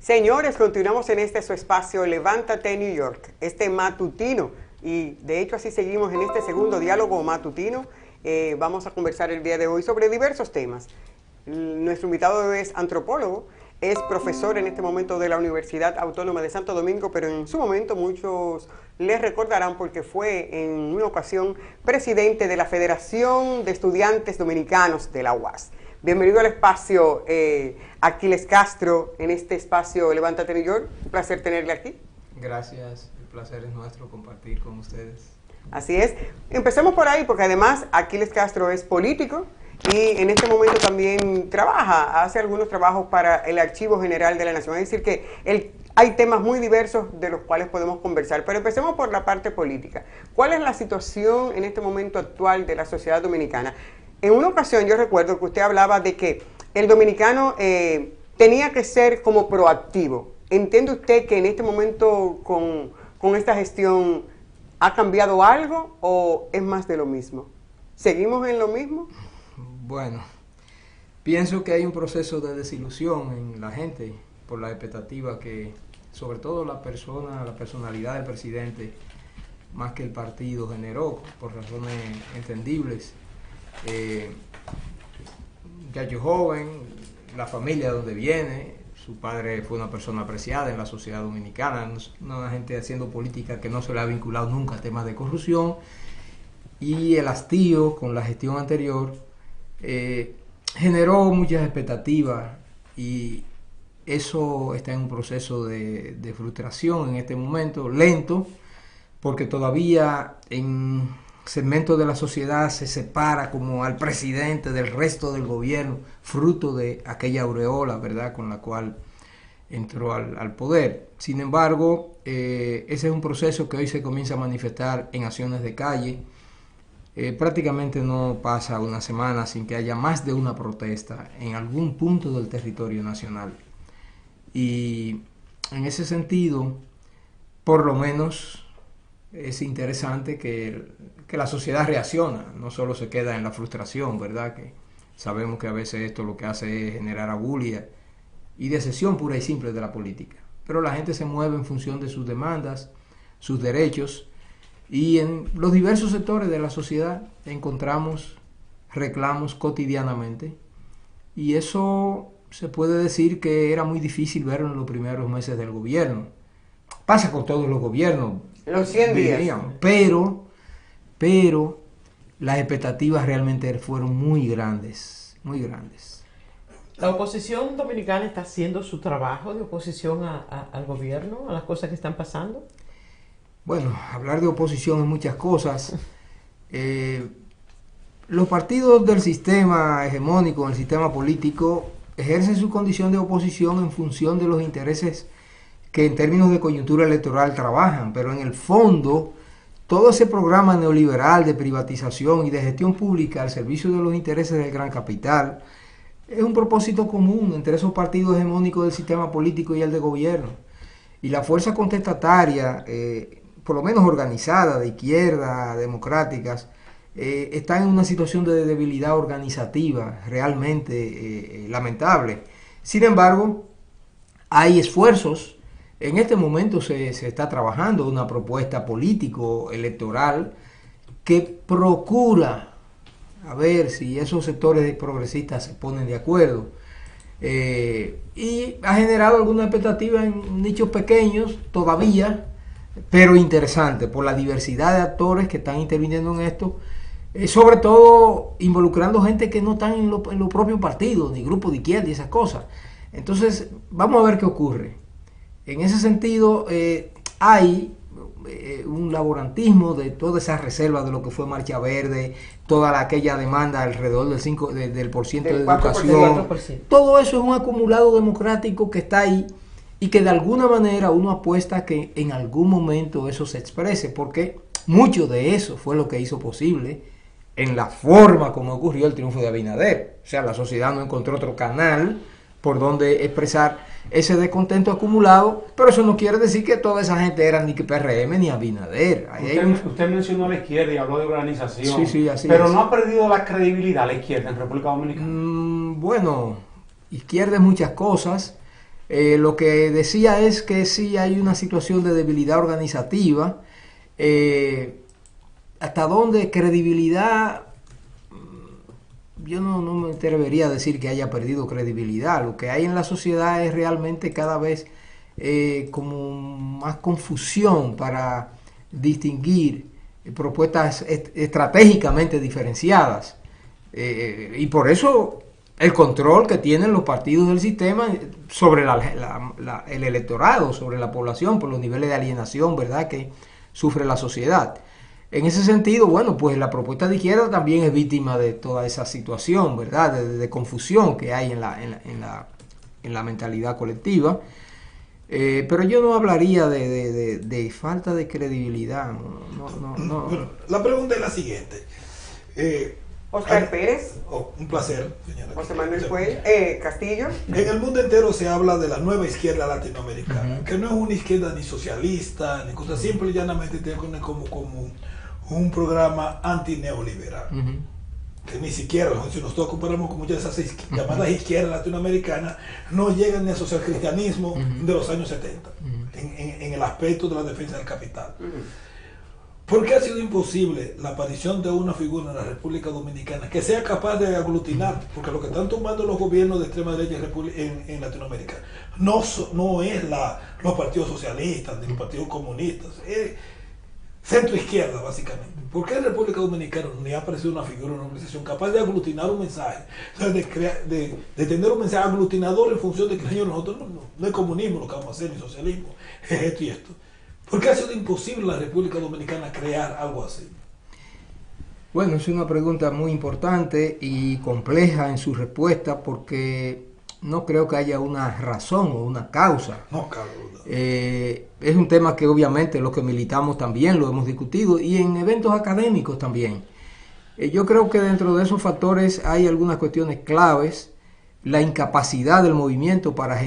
Señores, continuamos en su espacio Levántate New York, matutino, y de hecho así seguimos en este segundo diálogo matutino. Vamos a conversar el día de hoy sobre diversos temas. Nuestro invitado es antropólogo, es profesor en este momento de la Universidad Autónoma de Santo Domingo, pero en su momento muchos les recordarán porque fue en una ocasión presidente de la Federación de Estudiantes Dominicanos de la UAS. Bienvenido al espacio, Aquiles Castro, en este espacio Levántate New York. Un placer tenerle aquí. Gracias, el placer es nuestro compartir con ustedes. Así es. Empecemos por ahí, porque además Aquiles Castro es político y en este momento también hace algunos trabajos para el Archivo General de la Nación. Es decir, que hay temas muy diversos de los cuales podemos conversar, pero empecemos por la parte política. ¿Cuál es la situación en este momento actual de la sociedad dominicana? En una ocasión yo recuerdo que usted hablaba de que el dominicano tenía que ser como proactivo. ¿Entiende usted que en este momento con esta gestión ha cambiado algo o es más de lo mismo? ¿Seguimos en lo mismo? Bueno, pienso que hay un proceso de desilusión en la gente por la expectativa que, sobre todo la personalidad del presidente, más que el partido, generó por razones entendibles. Muchacho joven, la familia de donde viene, su padre fue una persona apreciada en la sociedad dominicana, una gente haciendo política que no se le ha vinculado nunca a temas de corrupción, y el hastío con la gestión anterior generó muchas expectativas y eso está en un proceso de frustración en este momento, lento, porque todavía en segmento de la sociedad se separa como al presidente del resto del gobierno, fruto de aquella aureola, ¿verdad?, con la cual entró al poder. Sin embargo, ese es un proceso que hoy se comienza a manifestar en acciones de calle. Prácticamente no pasa una semana sin que haya más de una protesta en algún punto del territorio nacional. Y en ese sentido, por lo menos, es interesante que la sociedad reacciona, no solo se queda en la frustración, ¿verdad? Que sabemos que a veces esto lo que hace es generar abulia y decepción pura y simple de la política. Pero la gente se mueve en función de sus demandas, sus derechos, y en los diversos sectores de la sociedad encontramos reclamos cotidianamente, y eso se puede decir que era muy difícil verlo en los primeros meses del gobierno. Pasa con todos los gobiernos. Los 100 días. Pero las expectativas realmente fueron muy grandes, muy grandes. La oposición dominicana está haciendo su trabajo de oposición al gobierno, a las cosas que están pasando. Bueno, hablar de oposición es muchas cosas. Los partidos del sistema hegemónico, el sistema político, ejercen su condición de oposición en función de los intereses que en términos de coyuntura electoral trabajan, pero en el fondo todo ese programa neoliberal de privatización y de gestión pública al servicio de los intereses del gran capital es un propósito común entre esos partidos hegemónicos del sistema político y el de gobierno. Y la fuerza contestataria, por lo menos organizada, de izquierda, democráticas, está en una situación de debilidad organizativa realmente lamentable. Sin embargo, hay esfuerzos. En este momento se está trabajando una propuesta político-electoral que procura a ver si esos sectores progresistas se ponen de acuerdo. Y ha generado alguna expectativa en nichos pequeños todavía, pero interesante por la diversidad de actores que están interviniendo en esto, sobre todo involucrando gente que no están en los propios partidos, ni grupos de izquierda y esas cosas. Entonces, vamos a ver qué ocurre. En ese sentido, hay un laborantismo de todas esas reservas de lo que fue Marcha Verde, toda aquella demanda alrededor del porciento de educación. 4%. Todo eso es un acumulado democrático que está ahí y que de alguna manera uno apuesta que en algún momento eso se exprese, porque mucho de eso fue lo que hizo posible en la forma como ocurrió el triunfo de Abinader. O sea, la sociedad no encontró otro canal por donde expresar ese descontento acumulado, pero eso no quiere decir que toda esa gente era ni que PRM ni Abinader. Usted mencionó a la izquierda y habló de organización, sí, así pero es. ¿No ha perdido la credibilidad la izquierda en República Dominicana? Bueno, izquierda es muchas cosas. Lo que decía es que sí hay una situación de debilidad organizativa. ¿Hasta dónde credibilidad? Yo no me atrevería a decir que haya perdido credibilidad. Lo que hay en la sociedad es realmente cada vez como más confusión para distinguir propuestas estratégicamente diferenciadas. Y por eso el control que tienen los partidos del sistema sobre el electorado, sobre la población, por los niveles de alienación, ¿verdad?, que sufre la sociedad. En ese sentido, bueno, pues la propuesta de izquierda también es víctima de toda esa situación, ¿verdad?, de confusión que hay en la mentalidad colectiva. Pero yo no hablaría de falta de credibilidad. No. Bueno, la pregunta es la siguiente. Oscar Pérez. Un placer, señora. José Manuel Castillo. En el mundo entero se habla de la nueva izquierda latinoamericana, que no es una izquierda ni socialista, ni cosa, simple y llanamente tiene como un programa antineoliberal. Que ni siquiera, si nosotros comparamos con muchas de esas llamadas izquierdas latinoamericanas, no llegan ni a socialcristianismo de los años 70, en el aspecto de la defensa del capital. ¿Por qué ha sido imposible la aparición de una figura en la República Dominicana que sea capaz de aglutinar? Porque lo que están tomando los gobiernos de extrema derecha en Latinoamérica no es los partidos socialistas ni los partidos comunistas, es centro izquierda básicamente. ¿Por qué en República Dominicana no ha aparecido una figura, una organización capaz de aglutinar un mensaje? O sea, de tener un mensaje aglutinador en función de que, señor, nosotros no es comunismo lo que vamos a hacer, ni socialismo, es esto y esto. ¿Por qué ha sido imposible en la República Dominicana crear algo así? Bueno, es una pregunta muy importante y compleja en su respuesta, porque no creo que haya una razón o una causa. No cabe duda. Es un tema que obviamente los que militamos también lo hemos discutido, y en eventos académicos también. Yo creo que dentro de esos factores hay algunas cuestiones claves. La incapacidad del movimiento para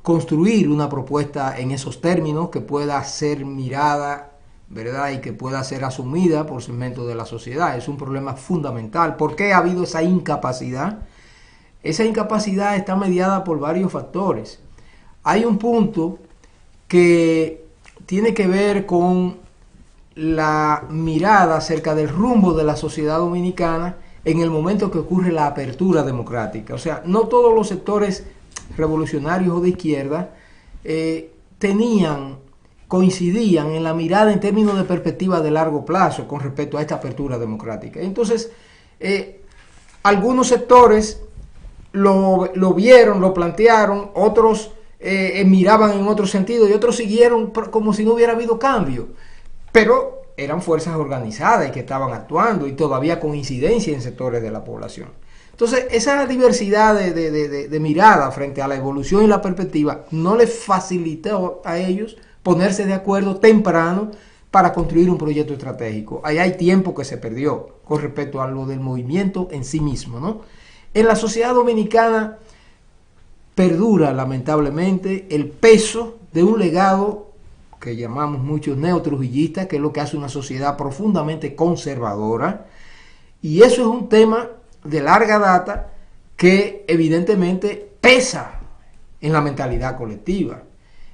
construir una propuesta en esos términos que pueda ser mirada, ¿verdad?, y que pueda ser asumida por segmentos de la sociedad. Es un problema fundamental. ¿Por qué ha habido esa incapacidad? Esa incapacidad está mediada por varios factores. Hay un punto que tiene que ver con la mirada acerca del rumbo de la sociedad dominicana en el momento que ocurre la apertura democrática. O sea, no todos los sectores revolucionarios o de izquierda coincidían en la mirada en términos de perspectiva de largo plazo con respecto a esta apertura democrática. Entonces, algunos sectores lo vieron, lo plantearon, otros miraban en otro sentido y otros siguieron como si no hubiera habido cambio. Pero eran fuerzas organizadas y que estaban actuando y todavía con incidencia en sectores de la población. Entonces, esa diversidad de mirada frente a la evolución y la perspectiva no les facilitó a ellos ponerse de acuerdo temprano para construir un proyecto estratégico. Ahí hay tiempo que se perdió con respecto a lo del movimiento en sí mismo, ¿no? En la sociedad dominicana perdura, lamentablemente, el peso de un legado que llamamos muchos neotrujillistas, que es lo que hace una sociedad profundamente conservadora, y eso es un tema de larga data que evidentemente pesa en la mentalidad colectiva,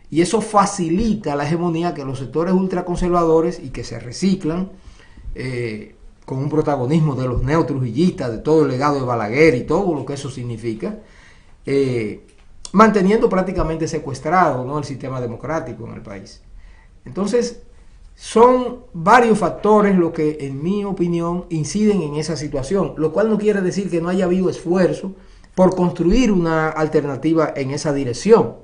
y eso facilita la hegemonía que los sectores ultraconservadores y que se reciclan con un protagonismo de los neotrujillistas, de todo el legado de Balaguer y todo lo que eso significa, manteniendo prácticamente secuestrado, ¿no?, el sistema democrático en el país. Entonces, son varios factores los que, en mi opinión, inciden en esa situación, lo cual no quiere decir que no haya habido esfuerzo por construir una alternativa en esa dirección.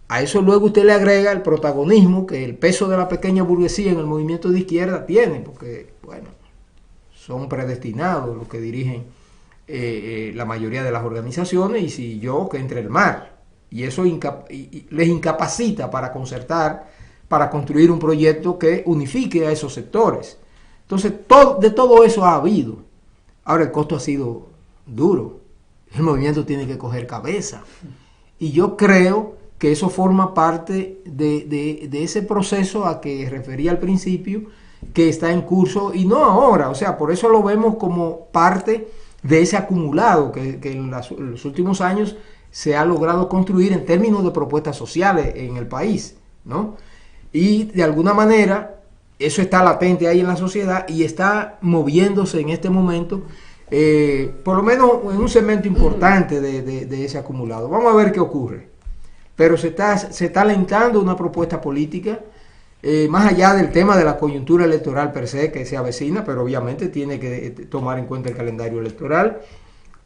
A eso luego usted le agrega el protagonismo que el peso de la pequeña burguesía en el movimiento de izquierda tiene, porque, bueno, son predestinados los que dirigen la mayoría de las organizaciones, y si yo que entre el mar, y eso les incapacita para concertar, para construir un proyecto que unifique a esos sectores. Entonces, de todo eso ha habido. Ahora, el costo ha sido duro. El movimiento tiene que coger cabeza. Y yo creo que eso forma parte de ese proceso a que refería al principio, que está en curso, y no ahora. O sea, por eso lo vemos como parte de ese acumulado que en los últimos años se ha logrado construir en términos de propuestas sociales en el país, ¿no? Y de alguna manera eso está latente ahí en la sociedad y está moviéndose en este momento, por lo menos en un segmento importante de ese acumulado. Vamos a ver qué ocurre. Pero se está alentando una propuesta política, más allá del tema de la coyuntura electoral per se, que se avecina, pero obviamente tiene que tomar en cuenta el calendario electoral,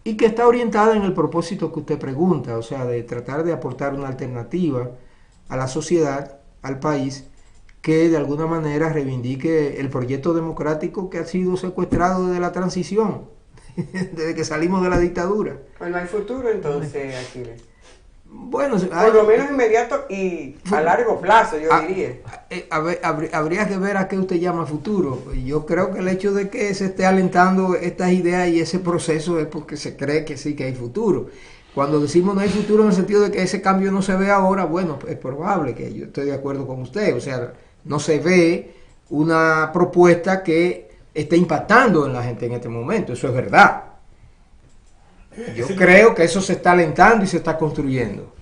y que está orientada en el propósito que usted pregunta, o sea, de tratar de aportar una alternativa a la sociedad, al país, que de alguna manera reivindique el proyecto democrático que ha sido secuestrado desde la transición, desde que salimos de la dictadura. Bueno, hay futuro entonces, Aquiles. Bueno, por lo menos inmediato y a largo plazo, yo diría. Habría que ver a qué usted llama futuro. Yo creo que el hecho de que se esté alentando estas ideas y ese proceso es porque se cree que sí que hay futuro. Cuando decimos no hay futuro en el sentido de que ese cambio no se ve ahora, bueno, es probable que yo estoy de acuerdo con usted. O sea, no se ve una propuesta que esté impactando en la gente en este momento. Eso es verdad. Yo creo que eso se está alentando y se está construyendo.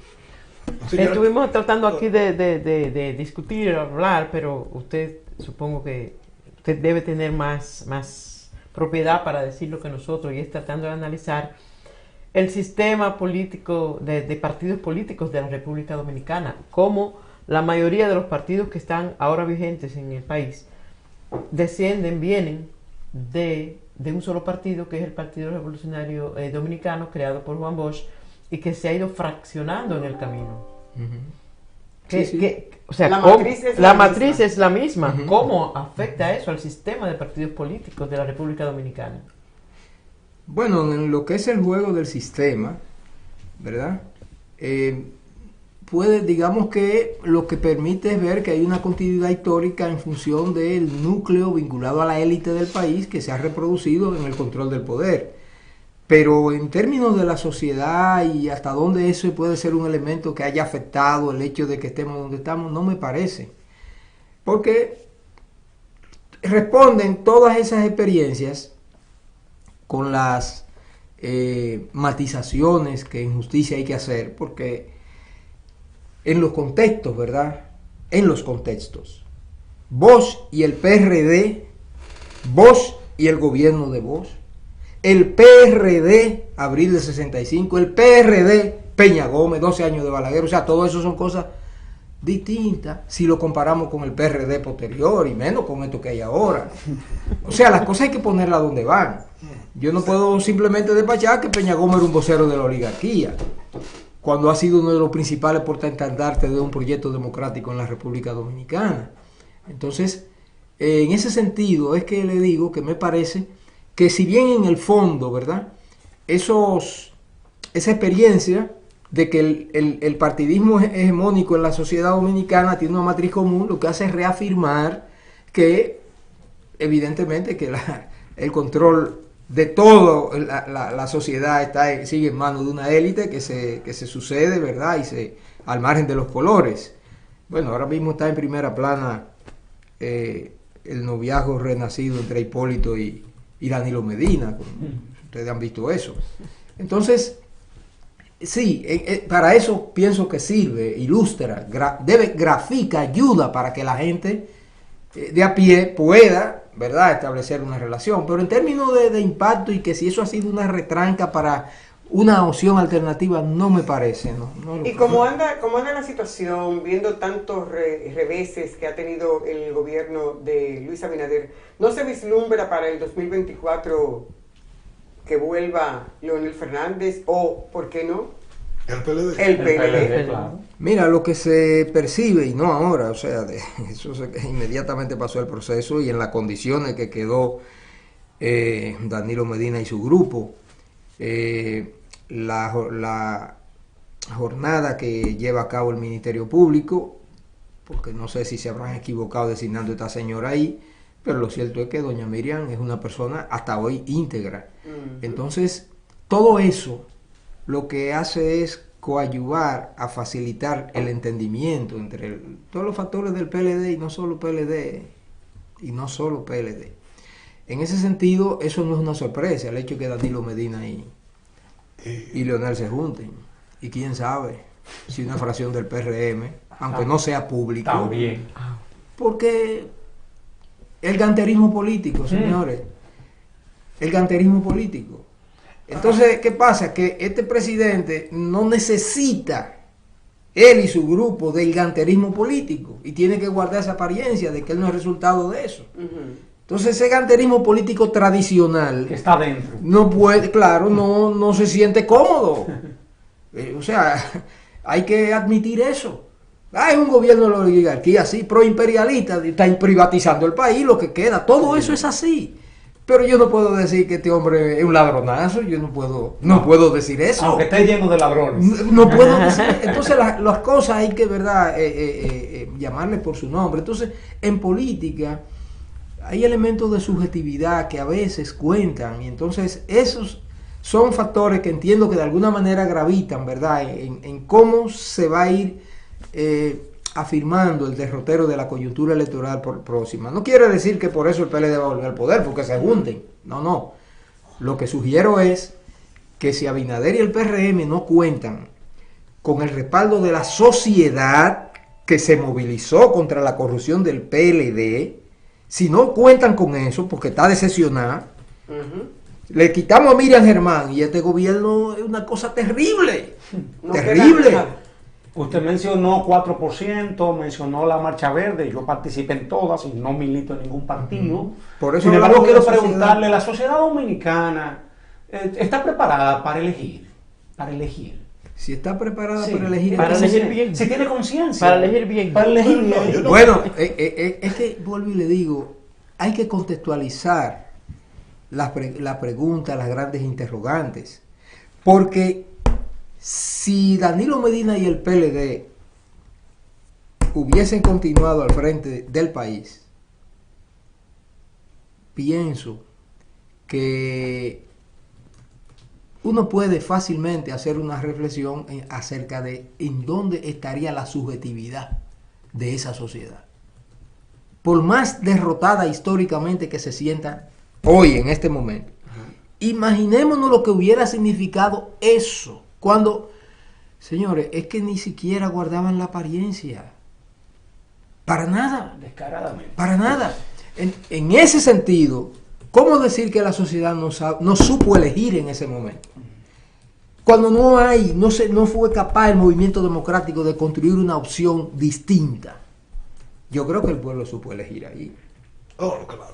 Estuvimos tratando aquí de discutir, hablar, pero usted supongo que usted debe tener más propiedad para decir lo que nosotros, y es tratando de analizar el sistema político de partidos políticos de la República Dominicana, cómo la mayoría de los partidos que están ahora vigentes en el país vienen de un solo partido, que es el Partido Revolucionario Dominicano, creado por Juan Bosch, y que se ha ido fraccionando en el camino. O sea, la matriz es la misma. ¿Cómo afecta eso al sistema de partidos políticos de la República Dominicana? Bueno, en lo que es el juego del sistema, ¿verdad? Digamos que lo que permite es ver que hay una continuidad histórica en función del núcleo vinculado a la élite del país que se ha reproducido en el control del poder. Pero en términos de la sociedad y hasta dónde eso puede ser un elemento que haya afectado el hecho de que estemos donde estamos, no me parece. Porque responden todas esas experiencias con las matizaciones que en justicia hay que hacer, porque en los contextos, ¿verdad? En los contextos. Bosch y el PRD, Bosch y el gobierno de Bosch, el PRD, abril de 65, el PRD, Peña Gómez, 12 años de Balaguer, o sea, todo eso son cosas distintas si lo comparamos con el PRD posterior y menos con esto que hay ahora. O sea, las cosas hay que ponerlas donde van. Yo no puedo simplemente despachar que Peña Gómez era un vocero de la oligarquía, cuando ha sido uno de los principales portaestandartes de un proyecto democrático en la República Dominicana. Entonces, en ese sentido es que le digo que me parece que si bien en el fondo, ¿verdad?, esa experiencia de que el partidismo hegemónico en la sociedad dominicana tiene una matriz común, lo que hace es reafirmar que, evidentemente, que el control de toda la sociedad sigue en manos de una élite que se sucede, ¿verdad?, al margen de los colores. Bueno, ahora mismo está en primera plana el noviazgo renacido entre Hipólito y Danilo Medina. Ustedes han visto eso. Entonces, sí, para eso pienso que sirve, ilustra, grafica, ayuda para que la gente de a pie pueda, ¿verdad?, establecer una relación. Pero en términos de impacto y que si eso ha sido una retranca para una opción alternativa, no me parece. ¿Y cómo anda la situación, viendo tantos reveses que ha tenido el gobierno de Luis Abinader? ¿No se vislumbra para el 2024 que vuelva Leonel Fernández o, por qué no, el PLD? El PLD, claro. Mira, lo que se percibe, y no ahora, o sea, inmediatamente pasó el proceso y en las condiciones que quedó Danilo Medina y su grupo, la jornada que lleva a cabo el Ministerio Público, porque no sé si se habrán equivocado designando a esta señora ahí, pero lo cierto es que doña Miriam es una persona hasta hoy íntegra. Entonces, todo eso lo que hace es coadyuvar a facilitar el entendimiento entre todos los factores del PLD y no solo PLD. En ese sentido, eso no es una sorpresa, el hecho que Danilo Medina y Leonel se junten. y quién sabe si una fracción del PRM, aunque no sea público. También. Porque el ganterismo político, señores, el ganterismo político. Entonces, ¿qué pasa? Que este presidente no necesita, él y su grupo, del ganterismo político, y tiene que guardar esa apariencia de que él no es resultado de eso. Entonces, ese ganterismo político tradicional Que está dentro. no puede, claro, no se siente cómodo. O sea, hay que admitir eso. Es un gobierno de la oligarquía así, proimperialista, está privatizando el país, lo que queda, todo eso es así. Pero yo no puedo decir que este hombre es un ladronazo, yo no puedo decir eso. Aunque esté lleno de ladrones. No puedo decir. Entonces las cosas hay que, ¿verdad?, llamarles por su nombre. Entonces, en política hay elementos de subjetividad que a veces cuentan, y entonces esos son factores que entiendo que de alguna manera gravitan, ¿verdad?, en cómo se va a ir afirmando el derrotero de la coyuntura electoral próxima. No quiere decir que por eso el PLD va a volver al poder, porque se junten. No. Lo que sugiero es que si Abinader y el PRM no cuentan con el respaldo de la sociedad que se movilizó contra la corrupción del PLD, si no cuentan con eso, porque está decepcionada, le quitamos a Miriam Germán y este gobierno es una cosa terrible. Terrible. Usted mencionó 4%, mencionó la Marcha Verde, yo participé en todas y no milito en ningún partido. Por eso sin embargo, quiero sociedad. preguntarle, ¿la sociedad dominicana está preparada para elegir? Si está preparada Sí, para elegir, para entonces, elegir bien. Si tiene conciencia. Para elegir bien. Para elegir bien. bueno, es que vuelvo y le digo, hay que contextualizar la pregunta, las grandes interrogantes, porque si Danilo Medina y el PLD hubiesen continuado al frente del país, pienso que uno puede fácilmente hacer una reflexión acerca de en dónde estaría la subjetividad de esa sociedad. Por más derrotada históricamente que se sienta hoy, en este momento, imaginémonos lo que hubiera significado eso. Cuando, señores, es que ni siquiera guardaban la apariencia. Para nada. Descaradamente. Para nada. En ese sentido, ¿cómo decir que la sociedad no supo elegir en ese momento? Cuando no fue capaz el movimiento democrático de construir una opción distinta. Yo creo que el pueblo supo elegir ahí. Oh, claro.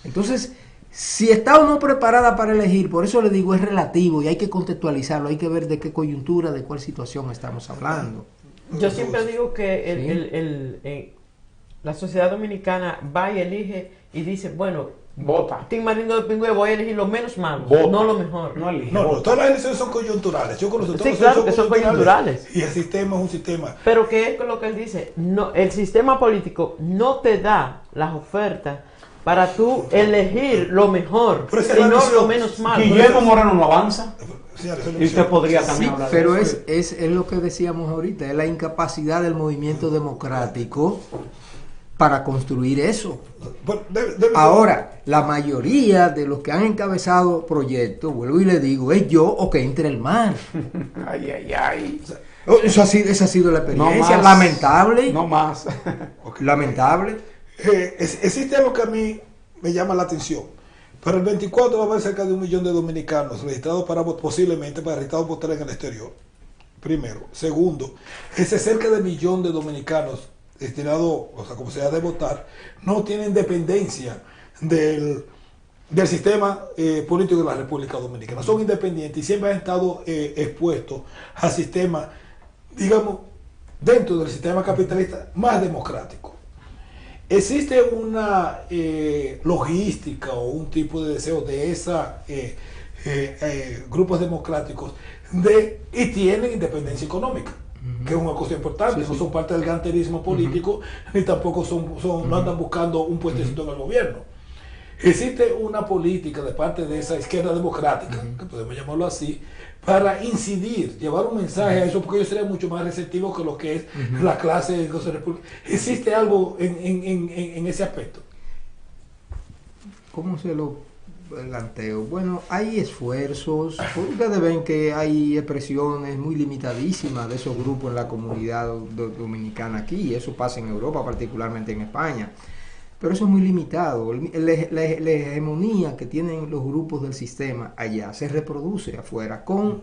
Entonces, si está o no preparada para elegir, por eso le digo, es relativo y hay que contextualizarlo, hay que ver de qué coyuntura, de cuál situación estamos hablando. Yo siempre digo que la sociedad dominicana va y elige y dice, bueno, Vota. Tim Marino de Pingüe, voy a elegir lo menos malo, Vota. no lo mejor. No elige. No, vota. todas las elecciones son coyunturales. Yo conozco todas Sí, las claro elecciones que son coyunturales. Y el sistema es un sistema. Pero ¿qué es lo que él dice? No, el sistema político no te da las ofertas para tú elegir lo mejor, Pero esa es la sino visión. lo menos malo. Guillermo Moreno no avanza. Señores, Y usted podría también Sí, hablar pero de eso. es lo que decíamos ahorita, es la incapacidad del movimiento democrático para construir eso. Bueno, Ahora, la mayoría de los que han encabezado proyectos, vuelvo y le digo, es yo o que entre el mar. Ay. Esa ha sido la experiencia, más. lamentable, No más. lamentable. existe algo que a mí me llama la atención. Para el 24 va a haber cerca de 1 millón de dominicanos registrados posiblemente para registrados votar en el exterior. Primero. Segundo, ese cerca de 1 millón de dominicanos destinados, o sea, como sea de votar, no tienen dependencia del sistema político de la República Dominicana. Son independientes y siempre han estado expuestos al sistema, digamos, dentro del sistema capitalista más democrático. Existe una logística o un tipo de deseo de esos grupos democráticos y tienen independencia económica, que es una cosa importante. No son parte del ganterismo político, ni tampoco no andan buscando un puestecito en el gobierno. Existe una política de parte de esa izquierda democrática, que podemos llamarlo así, para incidir, llevar un mensaje a eso, porque ellos serían mucho más receptivos que lo que es la clase de los republicanos. ¿Existe algo en ese aspecto? ¿Cómo se lo planteo. Bueno, hay esfuerzos. Ustedes ven que hay expresiones muy limitadísimas de esos grupos en la comunidad dominicana aquí. Eso pasa en Europa, particularmente en España. Pero eso es muy limitado. La hegemonía que tienen los grupos del sistema allá se reproduce afuera, con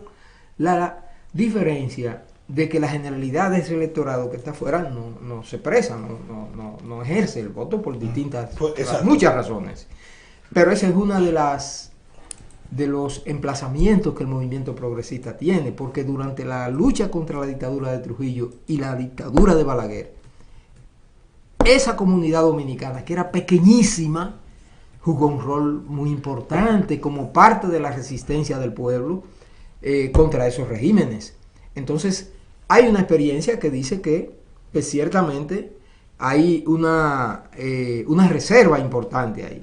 la diferencia de que la generalidad de ese electorado que está afuera no se expresa, no ejerce el voto por distintas, muchas razones. Pero esa es una de los emplazamientos que el movimiento progresista tiene, porque durante la lucha contra la dictadura de Trujillo y la dictadura de Balaguer, esa comunidad dominicana, que era pequeñísima, jugó un rol muy importante como parte de la resistencia del pueblo contra esos regímenes. Entonces, hay una experiencia que dice que ciertamente hay una reserva importante ahí.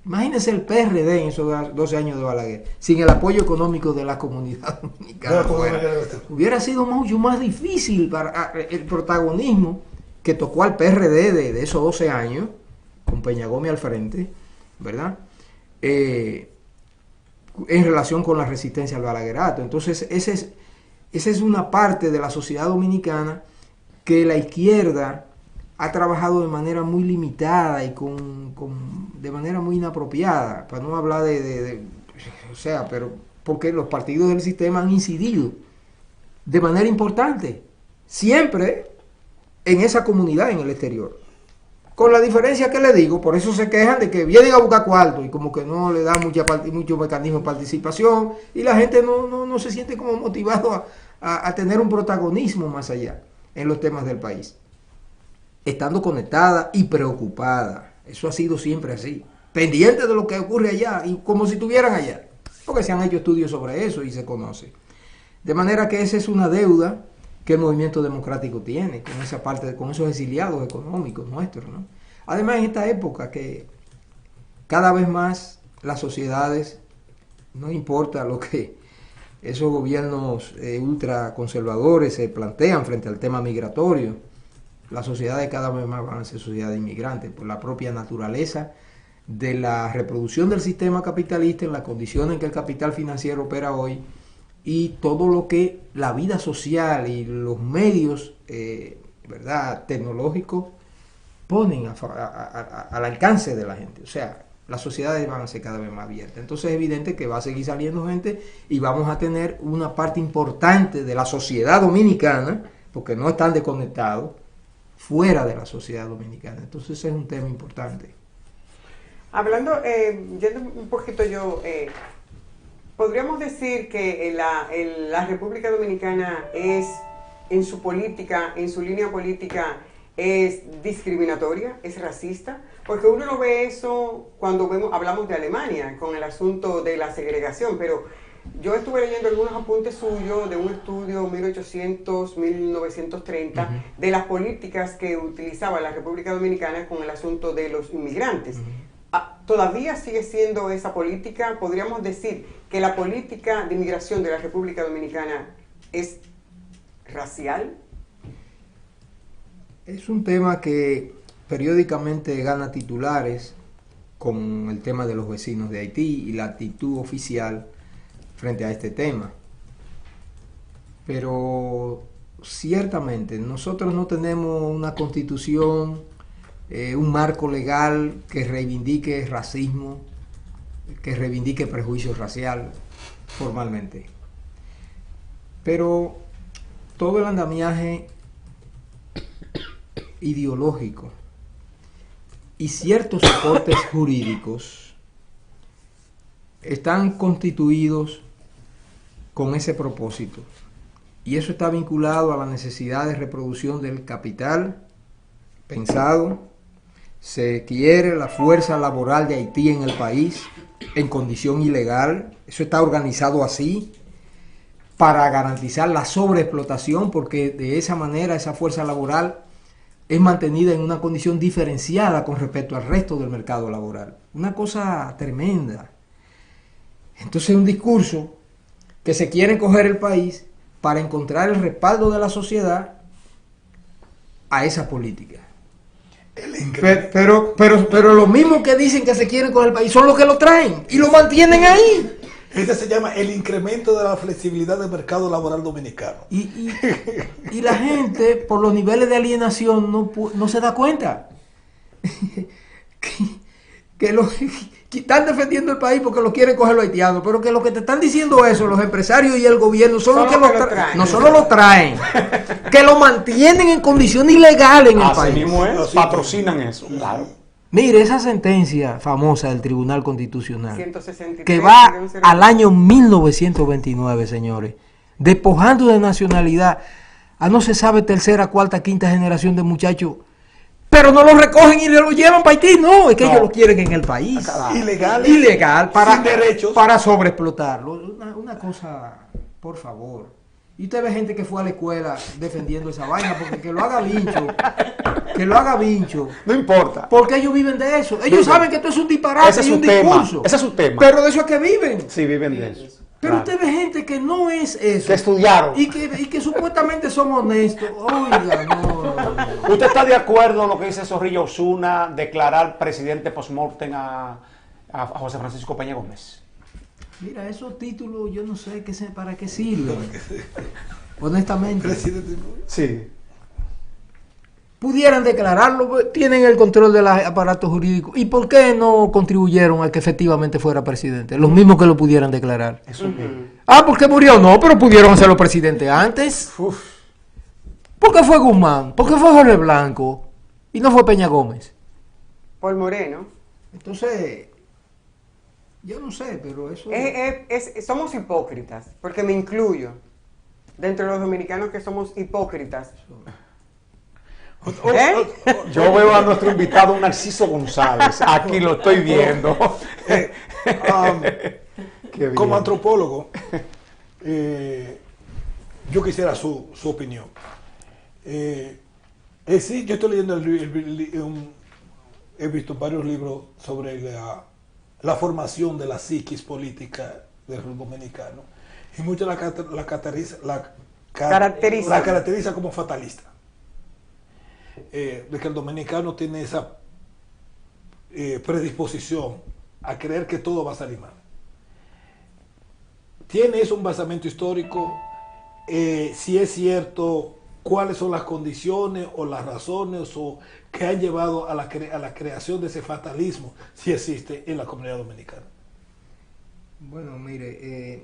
Imagínense el PRD en esos 12 años de Balaguer, sin el apoyo económico de la comunidad dominicana. Hubiera sido mucho más difícil para el protagonismo que tocó al PRD de esos 12 años, con Peña Gómez al frente, ¿verdad? En relación con la resistencia al balaguerato. Entonces, esa es una parte de la sociedad dominicana que la izquierda ha trabajado de manera muy limitada y de manera muy inapropiada, para no hablar pero porque los partidos del sistema han incidido de manera importante, siempre en esa comunidad en el exterior. Con la diferencia que le digo, por eso se quejan de que vienen a buscar cuarto y como que no le dan mucho mecanismo de participación y la gente no se siente como motivado a tener un protagonismo más allá en los temas del país. Estando conectada y preocupada. Eso ha sido siempre así. Pendiente de lo que ocurre allá y como si estuvieran allá. Porque se han hecho estudios sobre eso y se conoce. De manera que esa es una deuda que el movimiento democrático tiene con esa parte, con esos exiliados económicos nuestros, ¿no? Además, en esta época que cada vez más las sociedades, no importa lo que esos gobiernos ultraconservadores se plantean frente al tema migratorio, las sociedades cada vez más van a ser sociedades inmigrantes por la propia naturaleza de la reproducción del sistema capitalista en las condiciones en que el capital financiero opera hoy y todo lo que la vida social y los medios ¿verdad? Tecnológicos ponen al alcance de la gente. O sea, las sociedades van a ser cada vez más abiertas. Entonces es evidente que va a seguir saliendo gente y vamos a tener una parte importante de la sociedad dominicana, porque no están desconectados, fuera de la sociedad dominicana. Entonces ese es un tema importante. Hablando, yendo un poquito podríamos decir que la República Dominicana es, en su política, en su línea política, es discriminatoria, es racista, porque uno no ve eso cuando hablamos de Alemania, con el asunto de la segregación, pero yo estuve leyendo algunos apuntes suyos de un estudio 1800-1930 de las políticas que utilizaba la República Dominicana con el asunto de los inmigrantes. ¿Todavía sigue siendo esa política? ¿Podríamos decir que la política de inmigración de la República Dominicana es racial? Es un tema que periódicamente gana titulares con el tema de los vecinos de Haití y la actitud oficial frente a este tema. Pero ciertamente nosotros no tenemos una constitución, un marco legal que reivindique racismo, que reivindique prejuicio racial formalmente. Pero todo el andamiaje ideológico y ciertos soportes jurídicos están constituidos con ese propósito, y eso está vinculado a la necesidad de reproducción del capital pensado. Se quiere la fuerza laboral de Haití en el país en condición ilegal, eso está organizado así para garantizar la sobreexplotación, porque de esa manera esa fuerza laboral es mantenida en una condición diferenciada con respecto al resto del mercado laboral. Una cosa tremenda. Entonces, un discurso que se quiere coger el país para encontrar el respaldo de la sociedad a esa política. Pero los mismos que dicen que se quieren con el país son los que lo traen y lo mantienen ahí. Este se llama el incremento de la flexibilidad del mercado laboral dominicano. Y la gente, por los niveles de alienación, no se da cuenta que están defendiendo el país porque lo quieren coger los haitianos, pero que lo que te están diciendo eso, los empresarios y el gobierno, son los que lo traen. No solo lo traen, que lo mantienen en condiciones ilegales en el país. Mismo es, patrocinan eso, claro. Mire, esa sentencia famosa del Tribunal Constitucional, 163, que va al año 1929, señores, despojando de nacionalidad a no se sabe tercera, cuarta, quinta generación de muchachos, pero no lo recogen y lo llevan para Haití. No, es que ellos lo quieren en el país. Ilegal, sin derechos, para sobreexplotarlo. Una cosa, por favor. Y usted ve gente que fue a la escuela defendiendo esa vaina, porque que lo haga Vincho, no importa. Porque ellos viven de eso. Ellos saben que esto es un disparate y un discurso. Ese es su tema. Pero de eso es que viven. Sí, viven de eso. Pero usted ve gente que no es eso. Que estudiaron. Y que supuestamente son honestos. Oiga, no. ¿Usted está de acuerdo en lo que dice Zorrillo Osuna, declarar presidente post-mortem a José Francisco Peña Gómez? Mira, esos títulos yo no sé para qué sirven. Honestamente. Sí. Pudieran declararlo, tienen el control del aparato jurídico. ¿Y por qué no contribuyeron a que efectivamente fuera presidente? Los mismos que lo pudieran declarar. ¿Por qué murió? No, pero pudieron hacerlo presidente antes. ¿Por qué fue Guzmán? ¿Por qué fue Jorge Blanco? Y no fue Peña Gómez. Por Moreno. Entonces, yo no sé, pero eso... somos hipócritas, porque me incluyo dentro de los dominicanos que somos hipócritas. Yo veo a nuestro invitado Narciso González. Aquí lo estoy viendo. Como antropólogo, yo quisiera su opinión. Sí, yo estoy leyendo he visto varios libros sobre la formación de la psiquis política del dominicano, y muchos la caracteriza como fatalista. De que el dominicano tiene esa predisposición a creer que todo va a salir mal. ¿Tiene eso un basamento histórico? Si es cierto, ¿cuáles son las condiciones o las razones que han llevado a la creación de ese fatalismo, si existe, en la comunidad dominicana? Bueno, mire,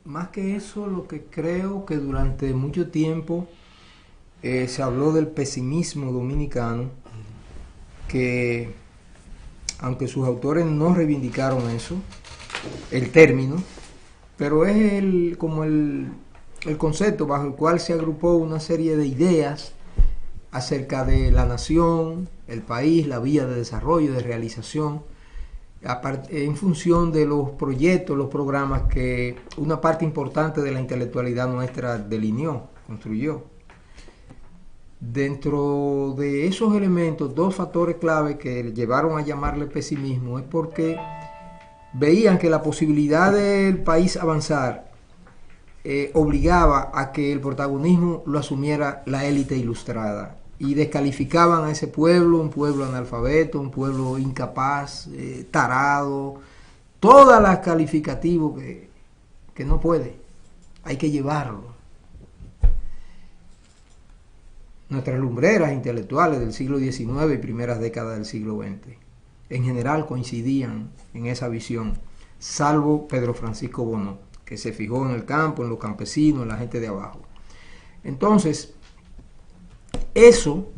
más que eso, lo que creo que durante mucho tiempo se habló del pesimismo dominicano, que aunque sus autores no reivindicaron eso, el término, pero es como el concepto bajo el cual se agrupó una serie de ideas acerca de la nación, el país, la vía de desarrollo, de realización, en función de los proyectos, los programas que una parte importante de la intelectualidad nuestra delineó, construyó. Dentro de esos elementos, dos factores clave que llevaron a llamarle pesimismo es porque veían que la posibilidad del país avanzar obligaba a que el protagonismo lo asumiera la élite ilustrada, y descalificaban a ese pueblo, un pueblo analfabeto, un pueblo incapaz, tarado, todas las calificativos que no puede, hay que llevarlo. Nuestras lumbreras intelectuales del siglo XIX y primeras décadas del siglo XX en general coincidían en esa visión, salvo Pedro Francisco Bono, que se fijó en el campo, en los campesinos, en la gente de abajo. Entonces, eso,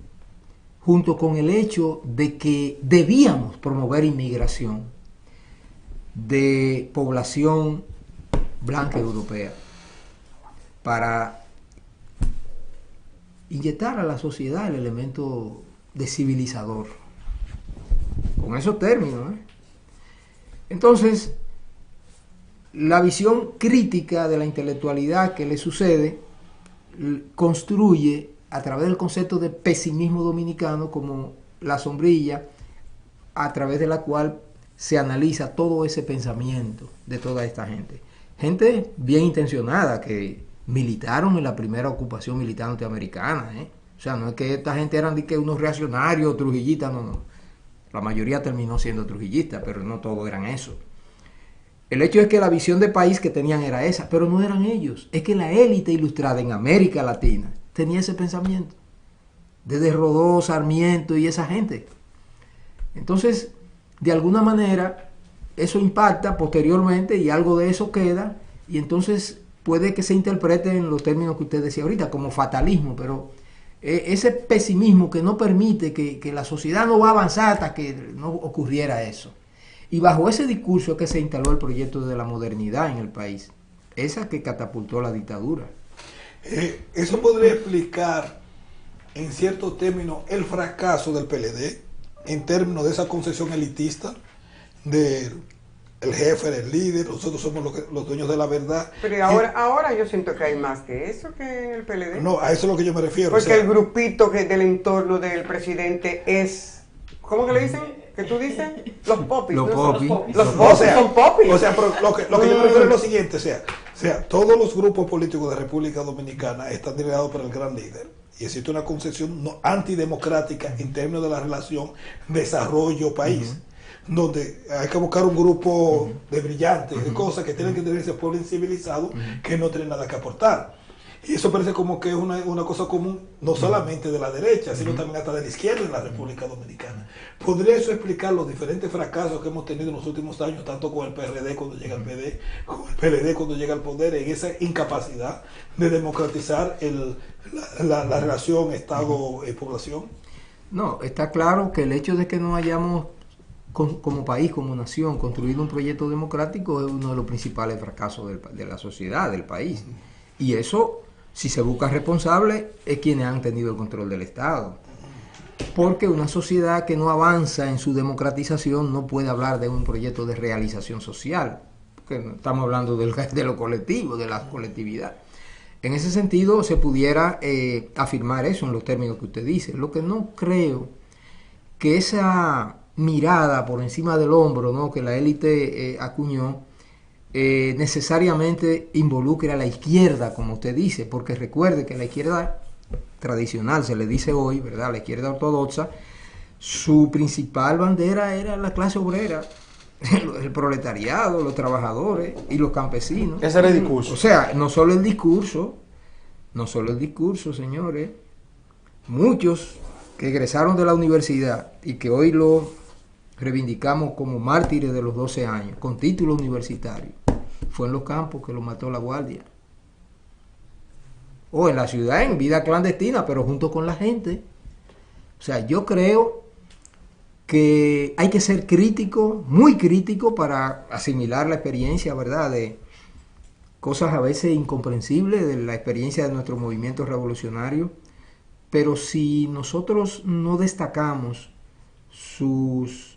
junto con el hecho de que debíamos promover inmigración de población blanca europea para inyectar a la sociedad el elemento de civilizador, con esos términos, Entonces, la visión crítica de la intelectualidad que le sucede construye a través del concepto de pesimismo dominicano como la sombrilla a través de la cual se analiza todo ese pensamiento de toda esta gente. Gente bien intencionada que militaron en la primera ocupación militar norteamericana, O sea, no es que esta gente eran de que unos reaccionarios, trujillistas, no, no. La mayoría terminó siendo trujillistas, pero no todos eran eso. El hecho es que la visión de país que tenían era esa, pero no eran ellos. Es que la élite ilustrada en América Latina tenía ese pensamiento. Desde Rodó, Sarmiento y esa gente. Entonces, de alguna manera, eso impacta posteriormente y algo de eso queda, y entonces puede que se interprete en los términos que usted decía ahorita, como fatalismo, pero ese pesimismo que no permite que la sociedad no va a avanzar hasta que no ocurriera eso. Y bajo ese discurso es que se instaló el proyecto de la modernidad en el país, esa que catapultó la dictadura. Eso podría explicar, en ciertos términos, el fracaso del PLD, en términos de esa concepción elitista, del jefe, del líder, nosotros somos los dueños de la verdad. Pero ahora yo siento que hay más que eso que en el PLD. No, a eso es lo que yo me refiero. Porque el grupito del entorno del presidente es, ¿cómo que le dicen? ¿Qué tú dices? Los popis. Los popis. Los popis son popis. O sea, pero lo que yo me refiero es lo siguiente, o sea, todos los grupos políticos de República Dominicana están liderados por el gran líder. Y existe una concepción antidemocrática en términos de la relación desarrollo-país, donde hay que buscar un grupo de brillantes, de cosas que tienen que tener ese pueblo incivilizado que no tienen nada que aportar. Y eso parece como que es una cosa común, no solamente de la derecha, sino también hasta de la izquierda en la República Dominicana. ¿Podría eso explicar los diferentes fracasos que hemos tenido en los últimos años, tanto con el PRD cuando llega al PD, con el PLD cuando llega al poder, en esa incapacidad de democratizar la relación Estado-población? No, está claro que el hecho de que no hayamos como país, como nación, construido un proyecto democrático es uno de los principales fracasos de la sociedad, del país. Y eso, si se busca responsable, es quienes han tenido el control del Estado. Porque una sociedad que no avanza en su democratización no puede hablar de un proyecto de realización social. Porque estamos hablando de lo colectivo, de la colectividad. En ese sentido, se pudiera afirmar eso en los términos que usted dice. Lo que no creo que esa mirada por encima del hombro, ¿no?, que la élite acuñó, necesariamente involucre a la izquierda, como usted dice, porque recuerde que la izquierda tradicional, se le dice hoy, ¿verdad?, la izquierda ortodoxa, su principal bandera era la clase obrera, el proletariado, los trabajadores y los campesinos. Ese era el discurso. O sea, no solo el discurso, señores, muchos que egresaron de la universidad y que hoy lo reivindicamos como mártires de los 12 años, con título universitario, fue en los campos que lo mató la guardia. O en la ciudad, en vida clandestina, pero junto con la gente. O sea, yo creo que hay que ser crítico, muy crítico, para asimilar la experiencia, ¿verdad?, de cosas a veces incomprensibles, de la experiencia de nuestro movimiento revolucionario. Pero si nosotros no destacamos sus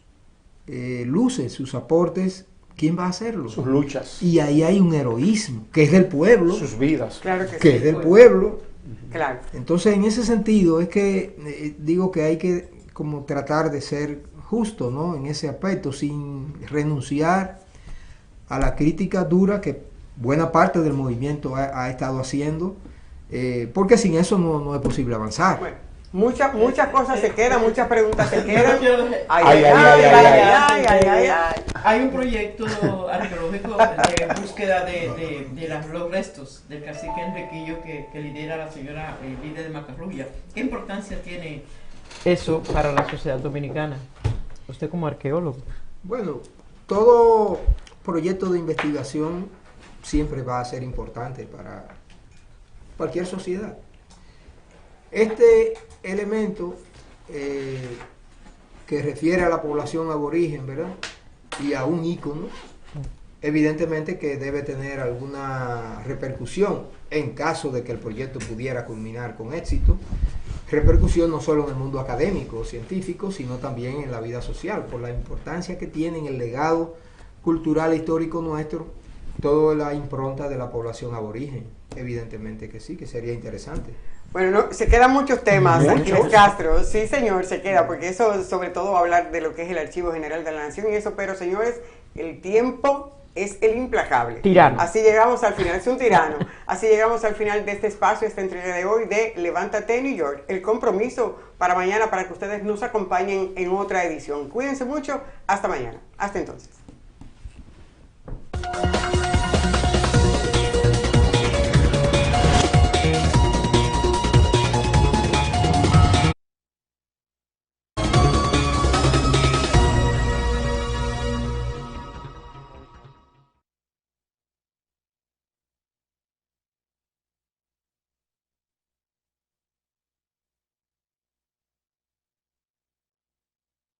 luces, sus aportes, ¿quién va a hacerlo? Sus luchas. Y ahí hay un heroísmo, que es del pueblo. Sus vidas. Claro que Que sí. es del pueblo. Claro. Entonces, en ese sentido, es que digo que hay que como tratar de ser justo, ¿no?, en ese aspecto, sin renunciar a la crítica dura que buena parte del movimiento ha estado haciendo, porque sin eso no es posible avanzar. Bueno, muchas cosas se quedan, muchas preguntas se quedan. Hay un proyecto arqueológico de búsqueda de los restos del cacique Enriquillo que lidera la señora líder de Macarrulla. ¿Qué importancia tiene eso para la sociedad dominicana? Usted como arqueólogo. Bueno, todo proyecto de investigación siempre va a ser importante para cualquier sociedad. Este elemento que refiere a la población aborigen, ¿verdad?, y a un ícono, evidentemente que debe tener alguna repercusión en caso de que el proyecto pudiera culminar con éxito. Repercusión no solo en el mundo académico o científico, sino también en la vida social, por la importancia que tiene en el legado cultural e histórico nuestro, toda la impronta de la población aborigen. Evidentemente que sí, que sería interesante. Bueno, se quedan muchos temas, Aquiles Castro. Sí, señor, se queda, porque eso sobre todo va a hablar de lo que es el Archivo General de la Nación y eso, pero señores, el tiempo es el implacable. Tirano. Así llegamos al final, es un tirano. Así llegamos al final de este espacio, esta entrega de hoy de Levántate New York. El compromiso para mañana para que ustedes nos acompañen en otra edición. Cuídense mucho, hasta mañana. Hasta entonces.